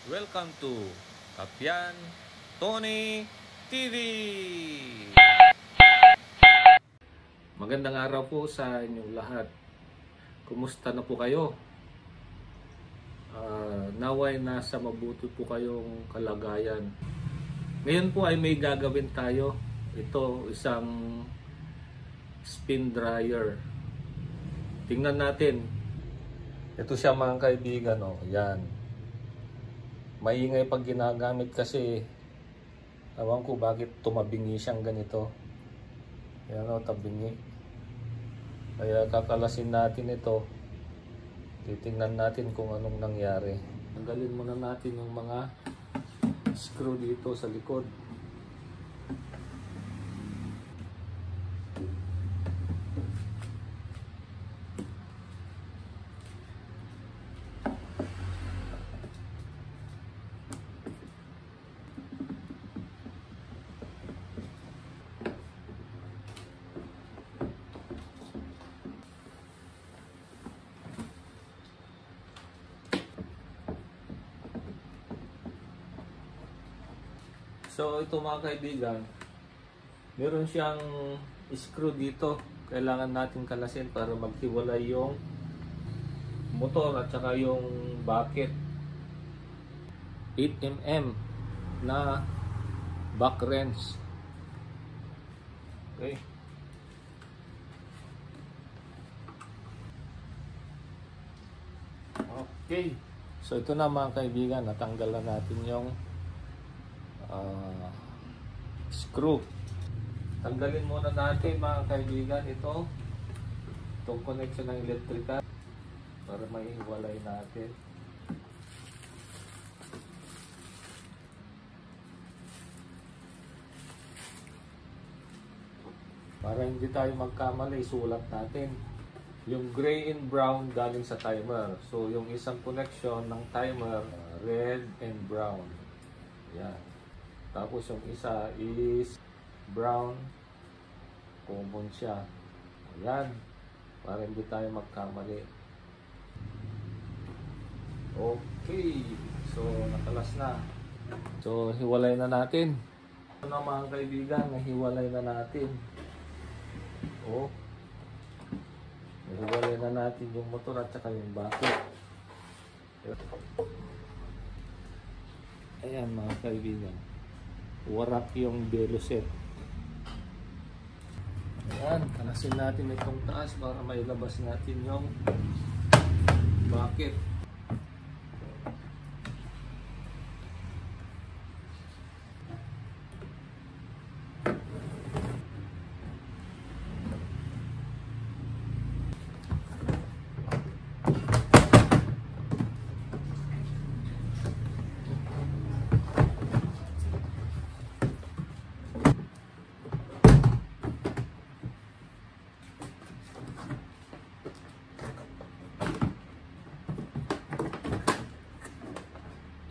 Welcome to Kapian Tony TV. Magandang araw po sa inyong lahat. Kumusta na po kayo? Naway nasa mabuti po kayong kalagayan. Ngayon po ay may gagawin tayo. Ito isang spin dryer. Tingnan natin. Ito siya mga kaibigan, oh. Yan. Maingay pag ginagamit kasi ewan ko bakit tumabingi siyang ganito. Yan, oh, tabingi. Kaya kakalasin natin ito. Titingnan natin kung anong nangyari. Tanggalin muna natin yung mga screw dito sa likod. So ito mga kaibigan, meron siyang screw dito. Kailangan natin kalasin para maghiwalay yung motor at saka yung bucket. 8mm na back wrench. Okay. Okay. So ito na mga kaibigan, natanggal na natin yung screw. Tanggalin muna natin mga kaibigan itong connection ng electrical para maihiwalay natin. Para hindi tayo magkamali, sulat natin yung gray and brown galing sa timer. So yung isang connection ng timer red and brown. Yan. Tapos yung isa is brown, common siya. Ayan, para hindi tayo magkamali. Okay, so nakalas na. So hiwalay na natin. Ito na mga kaibigan, nahiwalay na natin. Oh, nahiwalay na natin yung motor at saka yung bucket. Ayan mga kaibigan, warak yung beloset. Ayan, kalasin natin itong taas para mailabas natin yung bucket.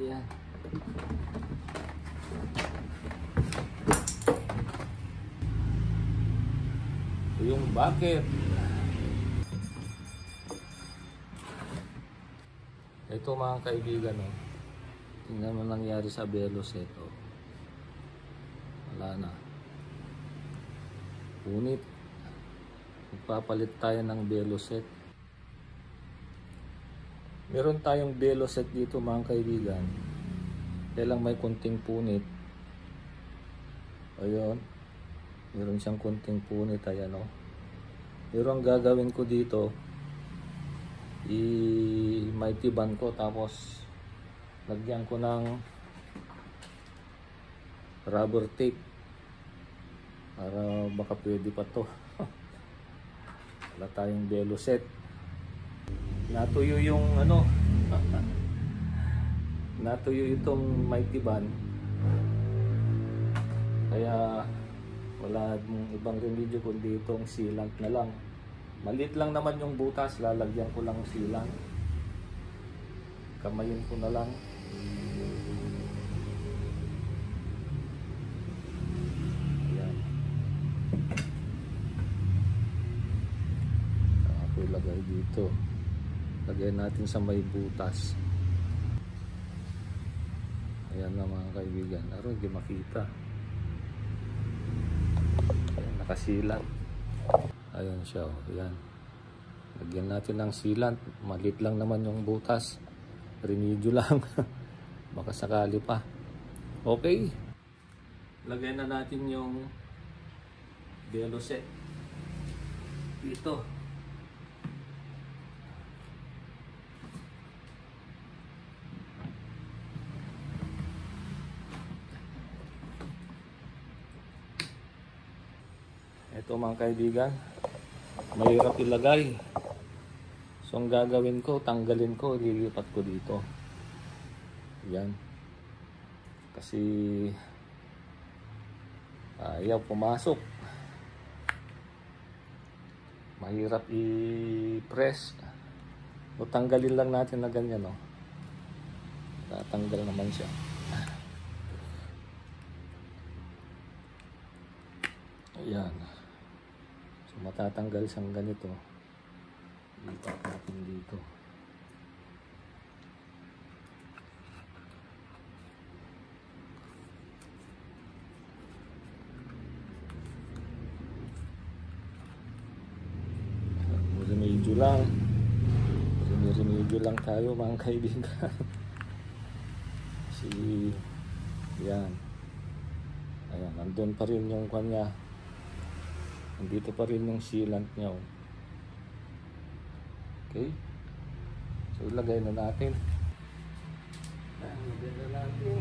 Ayan. Ito yung bucket. Ito mga kaibigan, oh. Tingnan mo nangyari sa beloset, oh. Wala na. Ngunit magpapalit tayo ng beloset. Meron tayong beloset dito mga kaibigan. Kaya lang may kunting punit. Ayun. Meron siyang kunting punit. Ayan, o. Pero ang gagawin ko dito, i-maitiban ko tapos lagyan ko ng rubber tape para baka pwede pa to. Wala tayong beloset. Natuyo yung natuyo itong maitiban, kaya wala ibang remedyo kundi itong sealant na lang. Maliit lang naman yung butas, lalagyan ko lang sealant, kamayin ko na lang. Ayan, ako ilagay dito. Lagyan natin sa may butas. Ayan na mga kaibigan. Aron, hindi makita. Ayan, nakasilat. Ayan siya. Ayan. Lagyan natin ng sealant. Maliit lang naman yung butas. Remedyo lang. Baka sakali pa. Okay. Lagyan na natin yung Veloset dito. Ito mga kaibigan, mahirap ilagay. So ang gagawin ko, tanggalin ko, lilipat ko dito. Yan. Kasi ayaw pumasok. Mahirap i-press. O tanggalin lang natin na ganyan, no. Tatanggal naman siya. Ayan. So matatanggal siyang ganito. Lipat natin dito. Remedyo lang. Remedyo lang tayo mga kaibigan. Yan. Ayan, nandun pa rin yung kanya. Nandito pa rin yung sealant niya. Okay. So ilagay na natin. Ilagay na natin.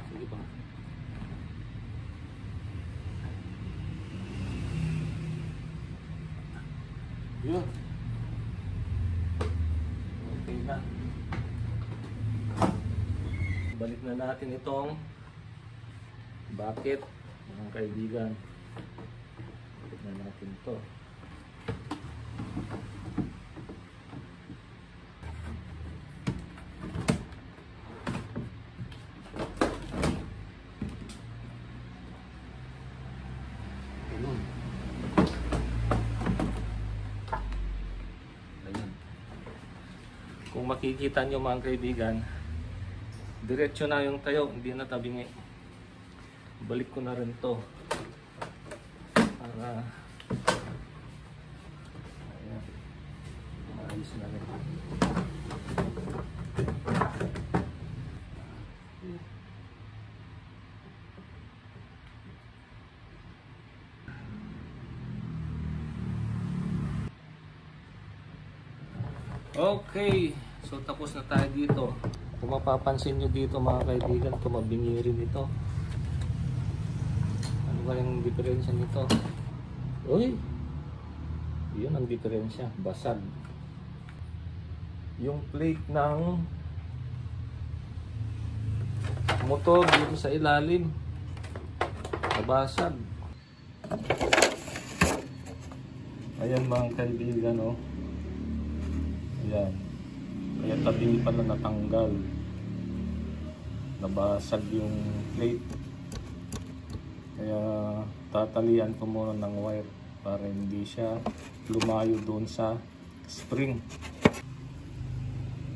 Sige ba? Yun. Okay na. Balik na natin itong bucket, mga kaibigan. Balik na natin ito. Kung makikita nyo mga kaibigan, diretso na yung tayo, hindi na tabingi. Balik ko na rin to para ayan, maayos na rin. Okay, so tapos na tayo dito. Kung mapapansin nyo dito mga kaibigan, tumabingi rin ito. Ano ba yung diferensya nito? Uy! Yun ang diferensya, basag. Yung plate ng motor dito sa ilalim, nabasag. Ayan mga kaibigan, oh. Ayan. Kaya tabingi pala natanggal. Nabasag yung plate. Kaya tatalian ko muna ng wire para hindi siya lumayo doon sa spring.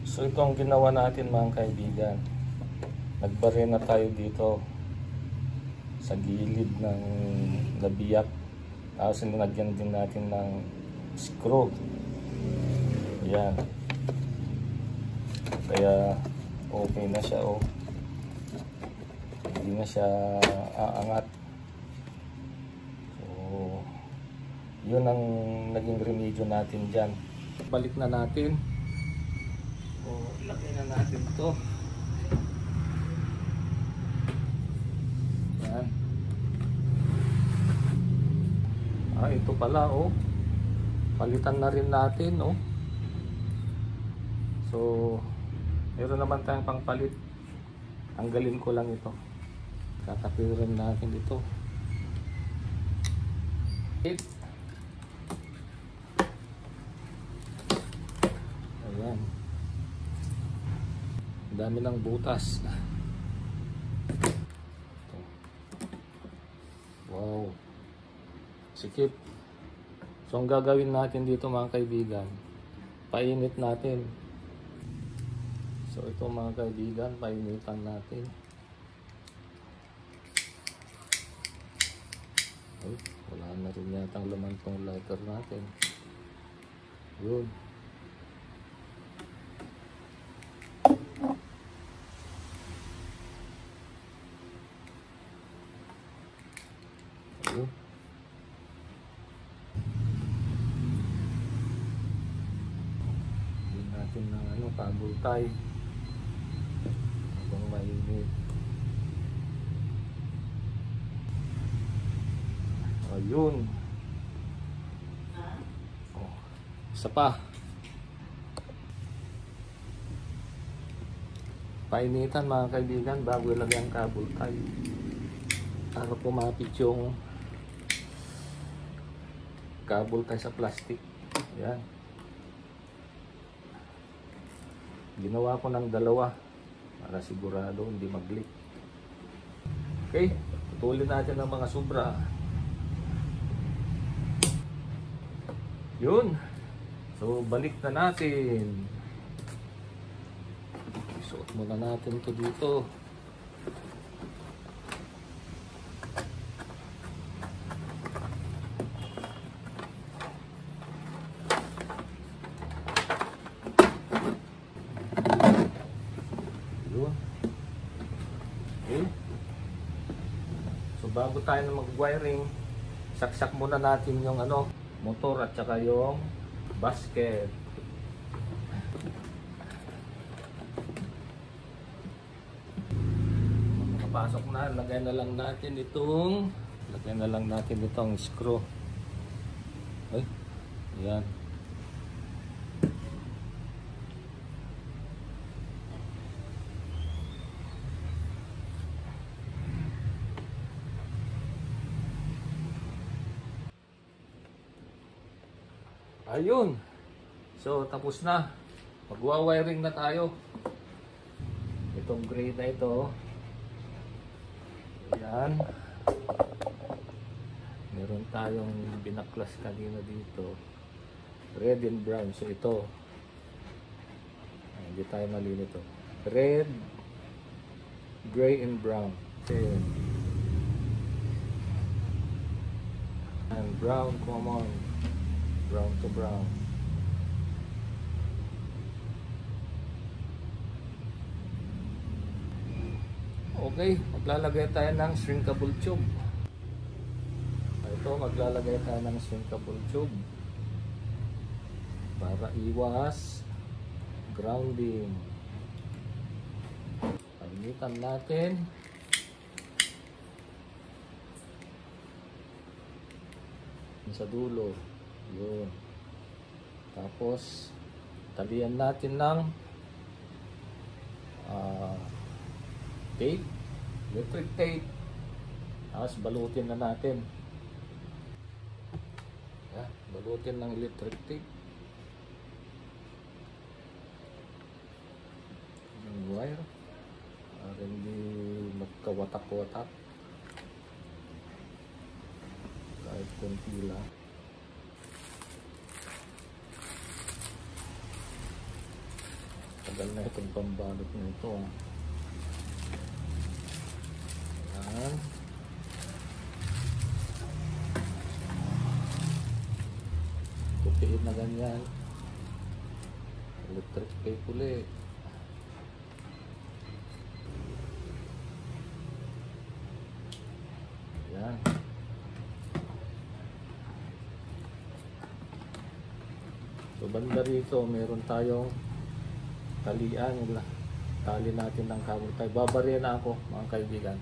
So ito ang ginawa natin mga kaibigan. Nagbare na tayo dito sa gilid ng labiyak. Tapos nilagyan din natin ng screw. Yan. Kaya okay na siya, oh. Hindi na siya aangat. So yun ang naging remedyo natin dyan. Balik na natin. So ilagay na natin ito. Yan. Ito pala, oh. Palitan na rin natin, oh. So, meron naman tayong pangpalit. Tanggalin ko lang ito. Katapiran natin ito. Ayan. Ang dami ng butas. Wow. Sikip. So ang gagawin natin dito mga kaibigan, painit natin. So ito mga kaibigan, painitan natin. Ay, wala na rin yata ang laman tong lighter natin. Yun. Ayun. Hindi natin ng pagultay habang mainit. Ayun. Oh, isa pa. Painitan mga kaibigan bago ilagay ang kabultay para pumapit yung kabultay sa plastic. Yan. Ginawa ko ng dalawa para sigurado hindi mag-leak. Okay, putulin natin ang mga sobra. Yun. So balik na natin. Isuot muna natin to dito. Yun. Okay. So bago tayo na mag-wiring, saksak muna natin yung motor at saka yung basket. Nakapasok na, lagay na lang natin itong screw. Ay, yan. Ayun. So tapos na. Magwa-wiring na tayo. Itong gray na ito. Ayan. Meron tayong binaklas kanina dito. Red and brown. So ito. Hindi tayo mali nito. Red, gray and brown. Ayan. And brown common. Brown to brown. Okay, maglalagay tayo ng shrinkable tube. Ito, maglalagay tayo ng shrinkable tube para iwas grounding. Painitan natin. Sa dulo. Yun. Tapos talian natin ng tape, electric tape. Tapos balutin na natin. Yan, balutin ng electric tape. Yung wire para hindi magkawatak-watak kahit konti lang. Tagal na itong pambalot na ito. Ayan. Tupiin na ganyan. Electric tape ulit. Ayan. So banda rito meron tayong talian, tali natin ng kabultay. Babarihan na ako mga kaibigan.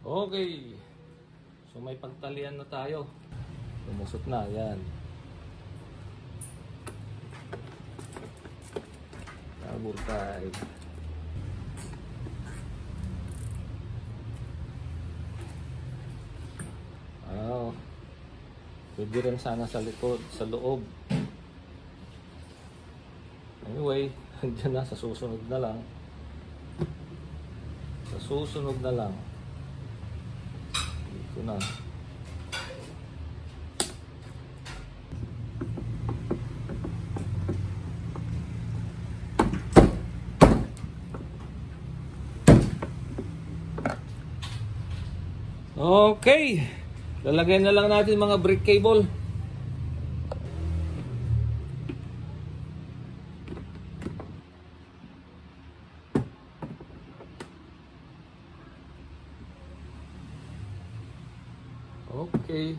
Okay, so may pagtalian na tayo. Lumusot na, yan. Kabultay. Pwede rin sana sa likod, sa loob. Anyway, dyan na, sa susunod na lang. susunod na lang. Ito na. Okay. Lalagay na lang natin mga brake cable. Okay.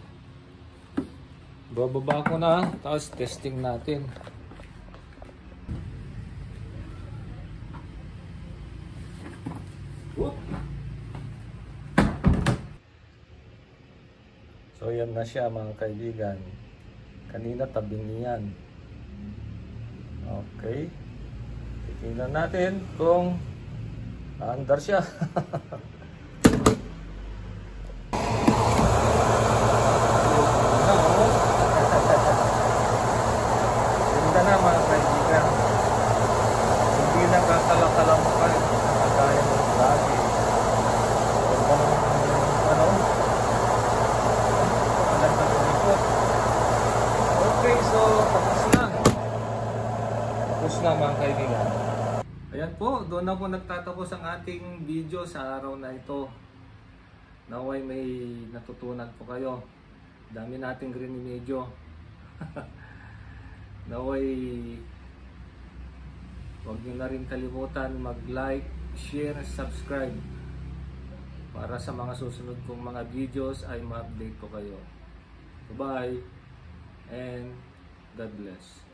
Bababa ko na. Tapos testing natin. Whoop. So yan na siya mga kaibigan. Kanina tabing yan. Okay. Tingnan natin kung aandar siya. Ganda na mga kaibigan. Hindi na kakala-kalang pa. Kagaya ng lagi. Okay, so tapos na. Tapos na mga kaibigan. Ayan po, doon na po nagtatapos ang ating video sa araw na ito. Naway may natutunan po kayo. Dami nating rinimedyo. Naway huwag nyo na rin kalimutan mag-like, share, subscribe para sa mga susunod kong mga videos ay ma-update ko kayo. Bye-bye and God bless.